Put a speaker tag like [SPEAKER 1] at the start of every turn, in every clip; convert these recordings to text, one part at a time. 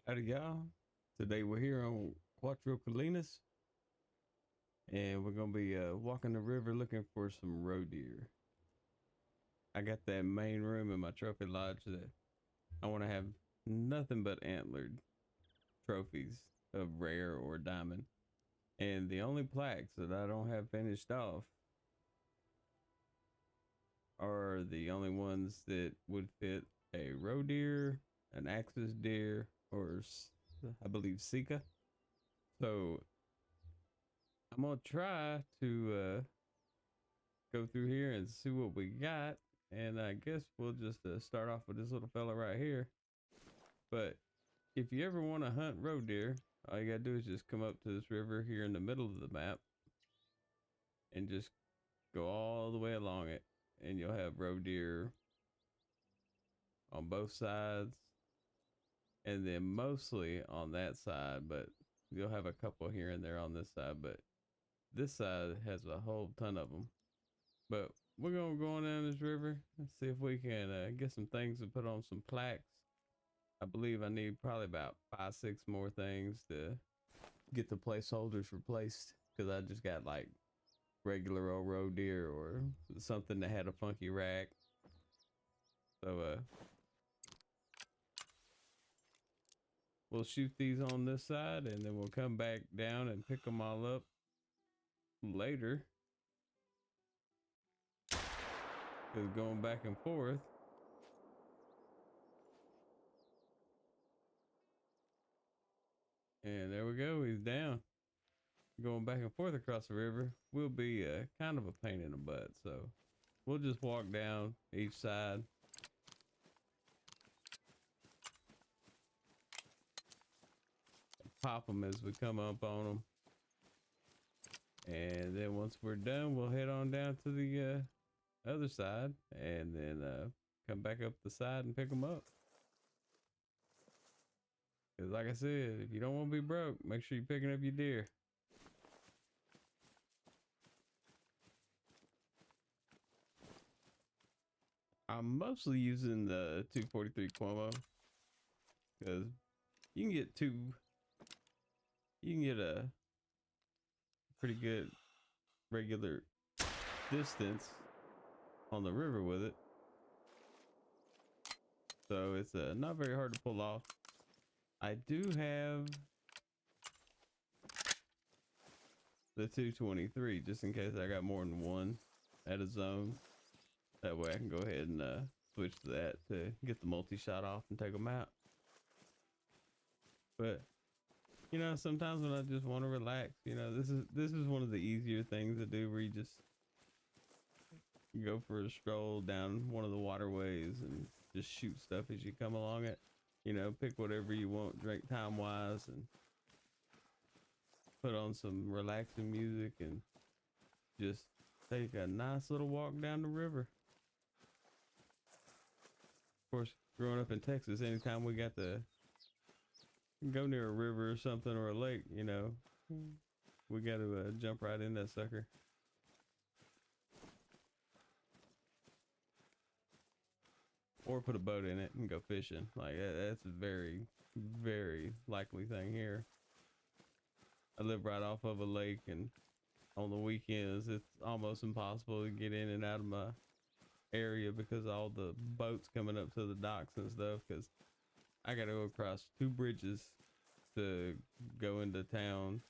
[SPEAKER 1] Howdy y'all. Today we're here on Quatru Colinas and we're gonna be walking the river looking for some roe deer. I got that main room in my trophy lodge that I want to have nothing but antlered trophies of rare or diamond. And the only plaques that I don't have finished off are the only ones that would fit a roe deer, an axis deer, or I believe Sika. So I'm gonna try to go through here and see what we got, and I guess we'll just start off with this little fella right here. But if you ever want to hunt roe deer, all you gotta do is just come up to this river here in the middle of the map and just go all the way along it, and you'll have roe deer on both sides, and then mostly on that side, but you'll have a couple here and there on this side, but this side has a whole ton of them. But we're gonna go on down this river and see if we can get some things to put on some plaques. I believe I need probably about 5-6 more things to get the placeholders replaced, because I just got like regular old roe deer or something that had a funky rack. So we'll shoot these on this side and then we'll come back down and pick them all up later, because going back and forth. And there we go, he's down. Going back and forth across the river will be kind of a pain in the butt, so we'll just walk down each side. Pop them as we come up on them, and then once we're done we'll head on down to the other side and then come back up the side and pick them up. Because like I said, if you don't want to be broke, make sure you're picking up your deer. I'm mostly using the 243 Cuomo because you can get a pretty good regular distance on the river with it, so it's not very hard to pull off. I do have the 223 just in case I got more than one at a zone. That way I can go ahead and switch to that to get the multi-shot off and take them out. But you know, sometimes when I just want to relax, you know, this is one of the easier things to do, where you just go for a stroll down one of the waterways and just shoot stuff as you come along it. You know, pick whatever you want drink time wise and put on some relaxing music and just take a nice little walk down the river. Of course, growing up in Texas, anytime we got to go near a river or something or a lake, you know, we got to jump right in that sucker. Or put a boat in it and go fishing. Like that's a very, very likely thing here. I live right off of a lake, and on the weekends it's almost impossible to get in and out of my area because of all the boats coming up to the docks and stuff, because I gotta go across 2 bridges to go into town.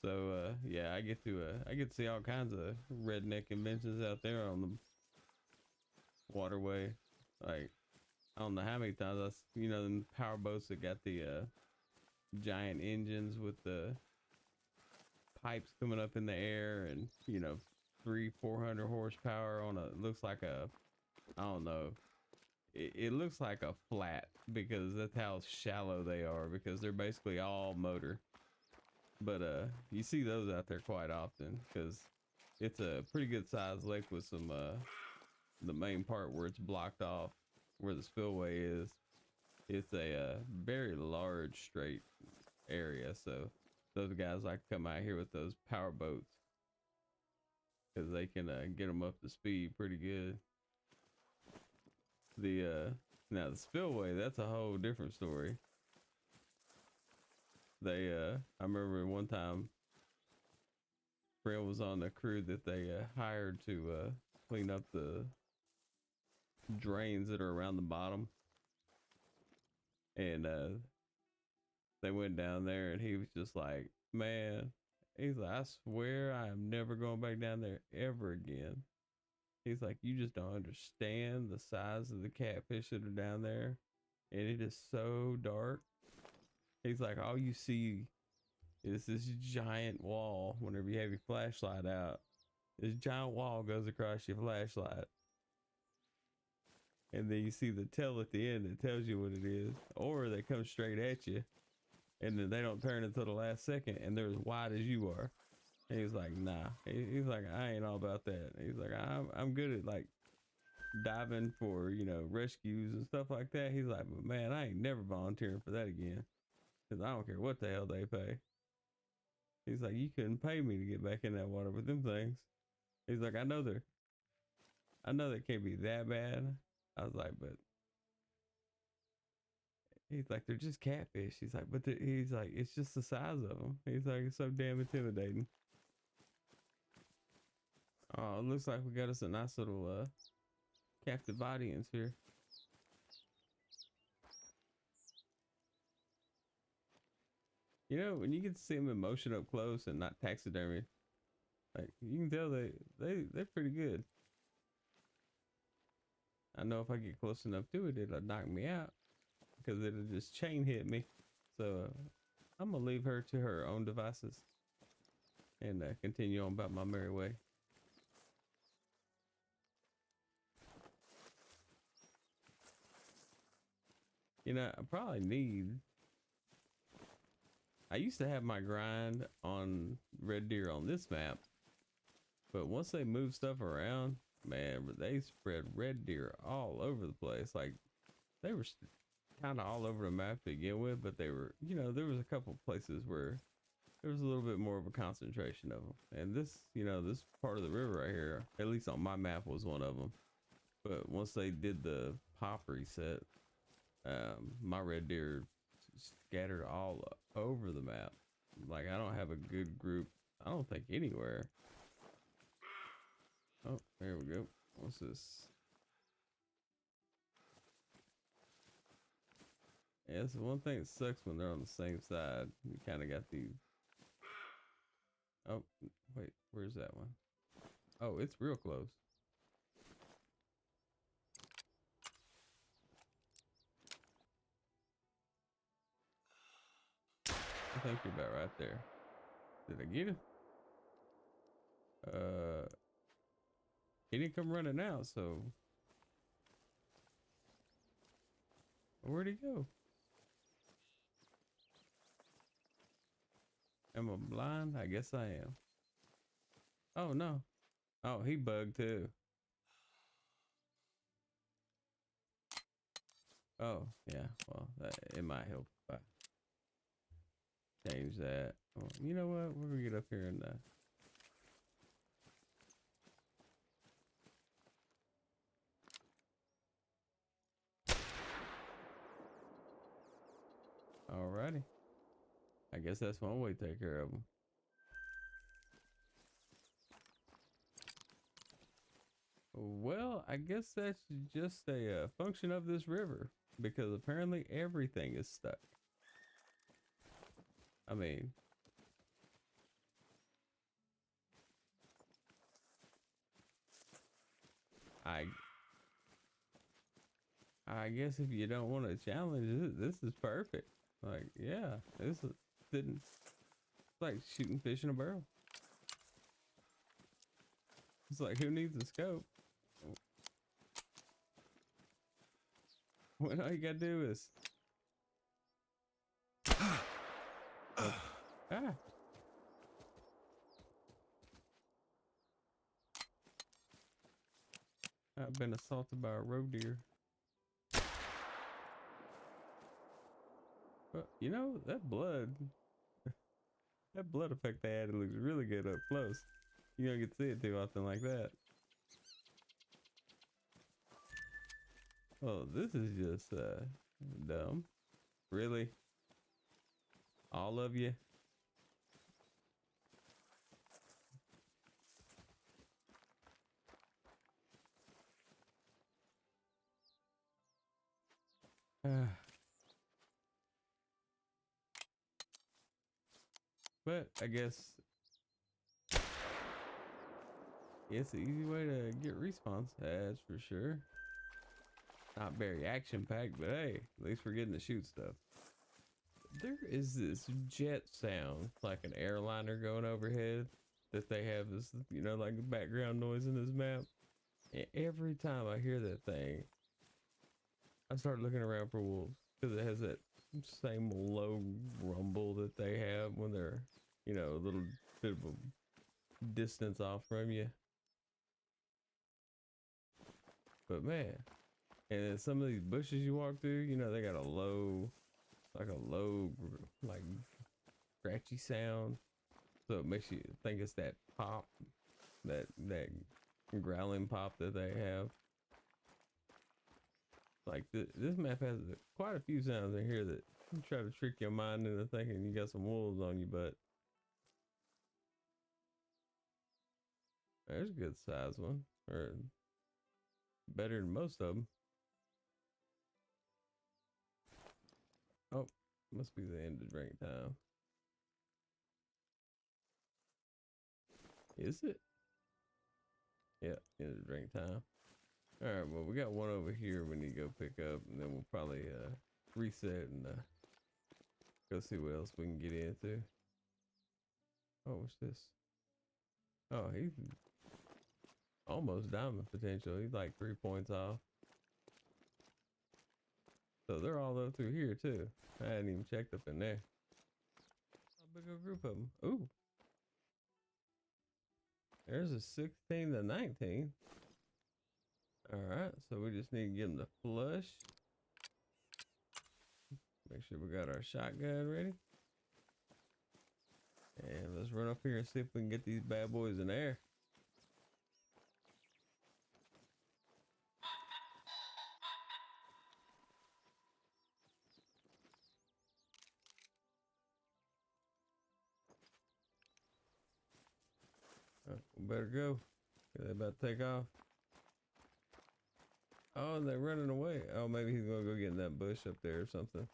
[SPEAKER 1] So yeah, I get to see all kinds of redneck conventions out there on the waterway. Like, I don't know how many times you know, them power boats that got the giant engines with the pipes coming up in the air, and you know, 300-400 horsepower on a, looks like a, I don't know, it looks like a flat because that's how shallow they are, because they're basically all motor. But you see those out there quite often because it's a pretty good sized lake with some the main part where it's blocked off, where the spillway is. It's a very large straight area, so those guys like to come out here with those power boats because they can get them up to speed pretty good. The Now the spillway, that's a whole different story. They I remember one time friend was on the crew that they hired to clean up the drains that are around the bottom, and they went down there and he was just like, man, he's like, I swear I am never going back down there ever again. He's like, you just don't understand the size of the catfish that are down there, and it is so dark. He's like, all you see is this giant wall. Whenever you have your flashlight out, this giant wall goes across your flashlight, and then you see the tail at the end that tells you what it is, or they come straight at you, and then they don't turn until the last second, and they're as wide as you are. And he's like, nah. He's like, I ain't all about that. He's like, I'm good at like diving for, you know, rescues and stuff like that. He's like, but man, I ain't never volunteering for that again, because I don't care what the hell they pay. He's like, you couldn't pay me to get back in that water with them things. He's like, I know they can't be that bad. I was like, but he's like, they're just catfish. He's like, but he's like, it's just the size of them. He's like, it's so damn intimidating. Oh, it looks like we got us a nice little captive audience here. You know, when you get to see them in motion up close and not taxidermy, like you can tell they're pretty good. I know if I get close enough to it, it'll knock me out because it'll just chain hit me. So I'm gonna leave her to her own devices and continue on about my merry way. You know, I used to have my grind on red deer on this map, but once they move stuff around, man, they spread red deer all over the place. Like they were kind of all over the map to begin with, but they were, you know, there was a couple places where there was a little bit more of a concentration of them. And this, you know, this part of the river right here, at least on my map, was one of them. But once they did the pop reset, my red deer scattered all over the map. Like I don't have a good group, I don't think, anywhere. Oh, there we go. What's this? Yeah, that's one thing that sucks when they're on the same side. You kind of got the. Oh, wait, where's that one? Oh, it's real close. I think you're about right there. Did I get him? He didn't come running out, so where'd he go? Am I blind? I guess I am. Oh no. Oh, he bugged too. Oh yeah. Well, it might help if I change that. Well, you know what? We're gonna get up here and alrighty. I guess that's one way to take care of them. Well, I guess that's just a function of this river, because apparently everything is stuck. I mean, I guess if you don't want to challenge this is perfect. Like, yeah, didn't, it's like shooting fish in a barrel. It's like, who needs a scope? When all you gotta do is ah. I've been assaulted by a roe deer. But you know, that blood effect they added looks really good up close. You don't get to see it too often like that. Oh, this is just dumb. Really? All of you? But I guess it's an easy way to get respawns, that's for sure. Not very action packed, but hey, at least we're getting to shoot stuff. There is this jet sound, like an airliner going overhead, that they have this, you know, like background noise in this map. And every time I hear that thing, I start looking around for wolves because it has that same low rumble that they have when they're, you know, a little bit of a distance off from you. But man, and then some of these bushes you walk through, you know, they got a low, like a low, like scratchy sound. So it makes you think it's that pop, that growling pop that they have. Like this map has quite a few sounds in here that try to trick your mind into thinking you got some wolves on you, but there's a good size one, or better than most of them. Oh, must be the end of drink time. Is it? Yeah, end of drink time. All right, well, we got one over here we need to go pick up, and then we'll probably reset and go see what else we can get into. Oh, what's this? Oh, he's almost diamond potential. He's like 3 points off. So they're all up through here too. I hadn't even checked up in there. A big old group of them. Ooh. There's a 16 to 19. All right, so we just need to get them to flush. Make sure we got our shotgun ready. And let's run up here and see if we can get these bad boys in there. We better go. They're about to take off. Oh, they're running away. Oh, maybe he's gonna go get in that bush up there or something.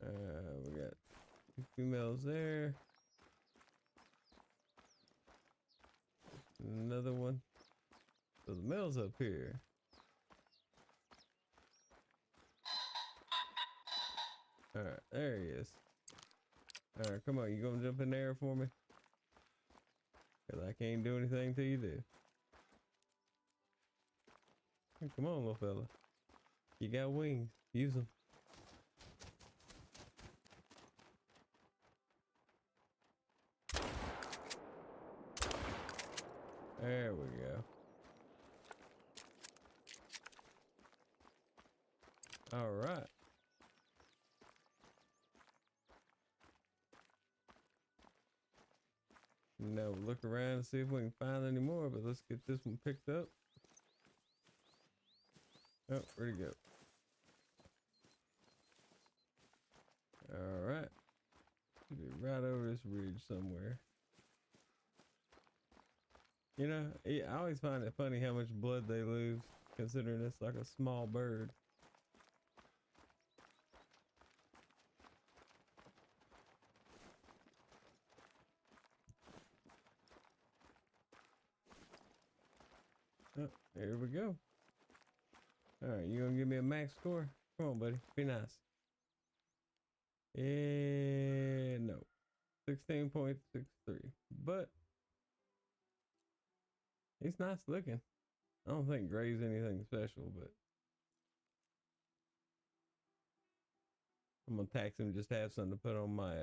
[SPEAKER 1] We got 2 females there. Another one. So the male's up here. All right, there he is. All right, come on, you gonna jump in there for me? Cause I can't do anything till you do. Hey, come on, little fella. You got wings. Use them. There we go. All right. Now we'll look around and see if we can find any more, but let's get this one picked up. Oh, where'd he go? All right. Should be right over this ridge somewhere. You know, I always find it funny how much blood they lose, considering it's like a small bird. Oh, here we go. All right, you gonna give me a max score? Come on, buddy. Be nice. And no. 16.63. But he's nice looking. I don't think Gray's anything special, but I'm gonna tax him just to have something to put on my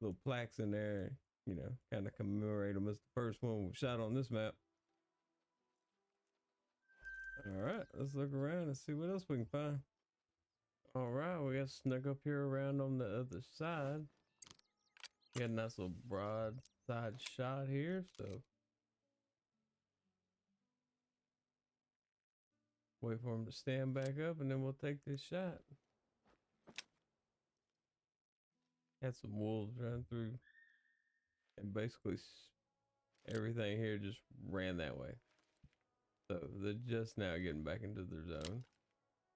[SPEAKER 1] little plaques in there, you know, kind of commemorate him as the first one we shot on this map. All right, let's look around and see what else we can find. All right, we got snuck up here around on the other side. Got a nice little broad side shot here, so wait for him to stand back up and then we'll take this shot. Had some wolves run through and basically everything here just ran that way. So they're just now getting back into their zone.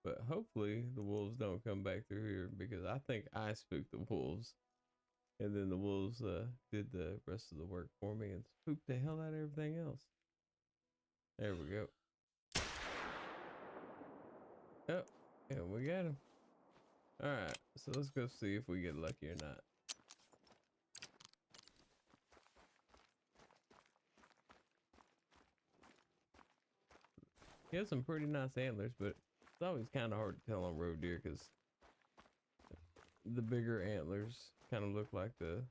[SPEAKER 1] But hopefully the wolves don't come back through here because I think I spooked the wolves. And then the wolves did the rest of the work for me and spooked the hell out of everything else. There we go. Oh, and we got him. Alright, so let's go see if we get lucky or not. He has some pretty nice antlers, but it's always kind of hard to tell on roe deer because the bigger antlers kind of look like the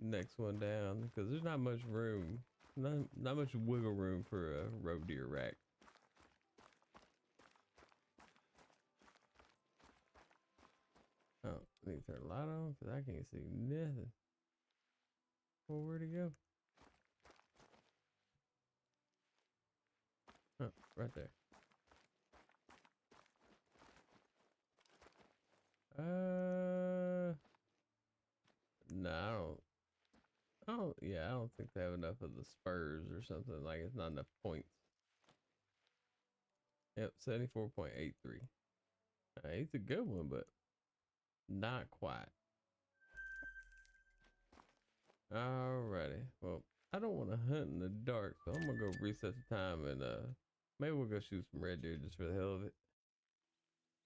[SPEAKER 1] next one down because there's not much room, not much wiggle room for a roe deer rack. Oh, I need to turn the light on because I can't see nothing. Well, where'd he go? Oh, right there. No, I don't think they have enough of the spurs or something. Like it's not enough points. Yep, 74.83. He's a good one, but not quite. Alrighty. Well, I don't want to hunt in the dark, so I'm gonna go reset the time and maybe we'll go shoot some red deer just for the hell of it.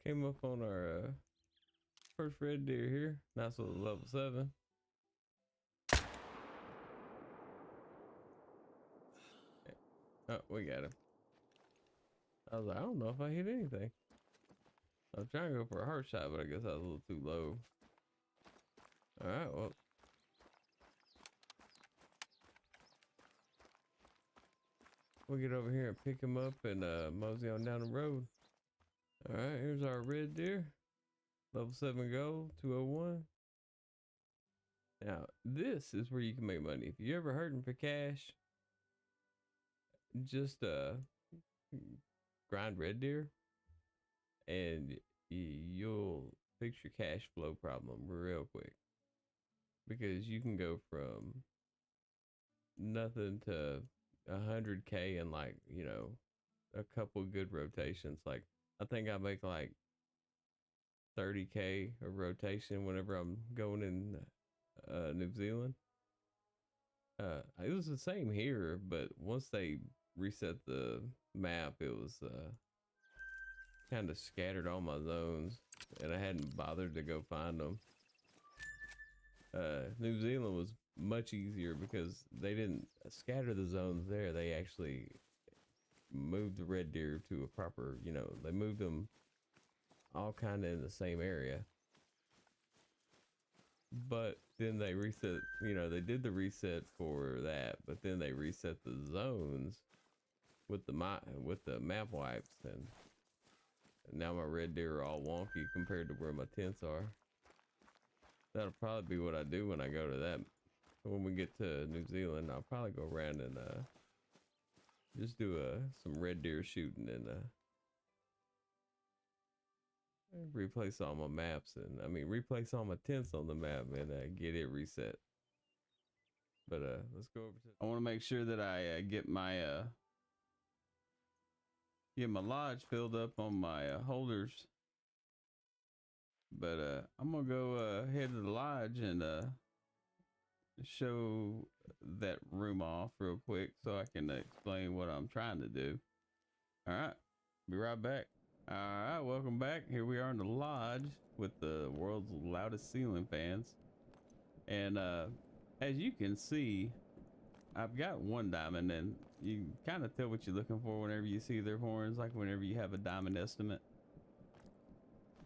[SPEAKER 1] Came up on our first red deer here. Nice little level 7. Oh, we got him. I was like, I don't know if I hit anything. I was trying to go for a heart shot, but I guess I was a little too low. Alright, well. We'll get over here and pick him up and mosey on down the road. Alright, here's our red deer. Level 7 gold, 201. Now, this is where you can make money. If you ever hurting for cash, just grind red deer and you'll fix your cash flow problem real quick. Because you can go from nothing to 100K in like, you know, a couple good rotations. Like I think I make like 30K a rotation whenever I'm going in New Zealand. It was the same here, but once they reset the map, it was kind of scattered all my zones, and I hadn't bothered to go find them. New Zealand was much easier because they didn't scatter the zones there. They actually moved the red deer to a proper, you know, they moved them all kind of in the same area. But then they reset, you know, they did the reset for that, but then they reset the zones with the map wipes, and now my red deer are all wonky compared to where my tents are. That'll probably be what I do when I go to that. When we get to New Zealand, I'll probably go around and just do some red deer shooting and replace all my maps, and I mean replace all my tents on the map and get it reset. But let's go over to, I want to make sure that I get my lodge filled up on my holders. But I'm gonna go head to the lodge and show that room off real quick so I can explain what I'm trying to do. All right, be right back. All right, welcome back. Here we are in the lodge with the world's loudest ceiling fans. And as you can see, I've got one diamond, and you kind of tell what you're looking for whenever you see their horns, like whenever you have a diamond estimate.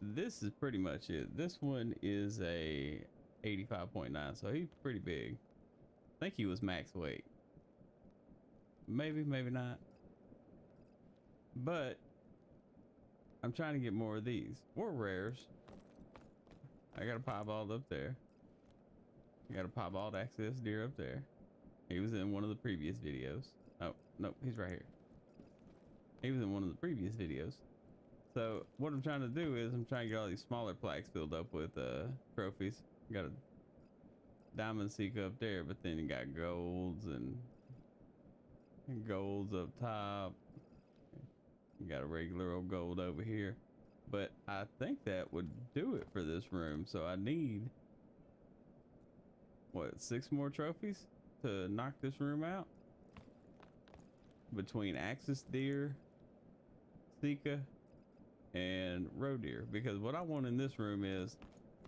[SPEAKER 1] This is pretty much it. This one is a 85.9, so he's pretty big. I think he was max weight. Maybe, maybe not. But I'm trying to get more of these or rares. I got a piebald up there. I got a piebald access deer up there. He was in one of the previous videos. Oh, nope, he's right here. He was in one of the previous videos. So what I'm trying to do is I'm trying to get all these smaller plaques filled up with trophies. Got a diamond Sika up there, but then you got golds and golds up top. You got a regular old gold over here. But I think that would do it for this room. So I need, what, 6 more trophies to knock this room out? Between axis deer, Sika, and roe deer. Because what I want in this room is,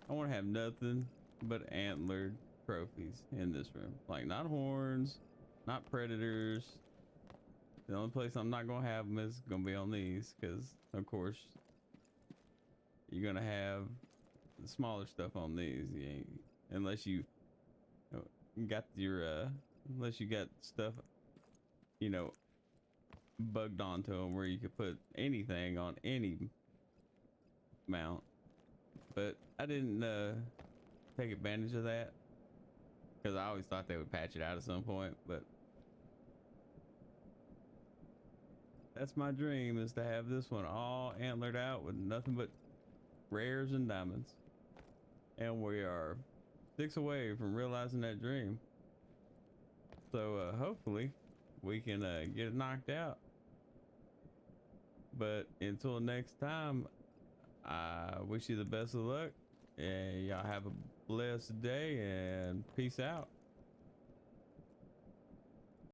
[SPEAKER 1] I want to have nothing but antlered trophies in this room. Like, not horns, not predators. The only place I'm not going to have them is going to be on these. Because, of course, you're going to have the smaller stuff on these. Unless you got your, unless you got stuff, you know, bugged onto them where you could put anything on any mount. But I didn't take advantage of that because I always thought they would patch it out at some point. But that's my dream, is to have this one all antlered out with nothing but rares and diamonds. And we are 6 away from realizing that dream. So hopefully we can get it knocked out. But until next time, I wish you the best of luck, and y'all have a blessed day, and peace out.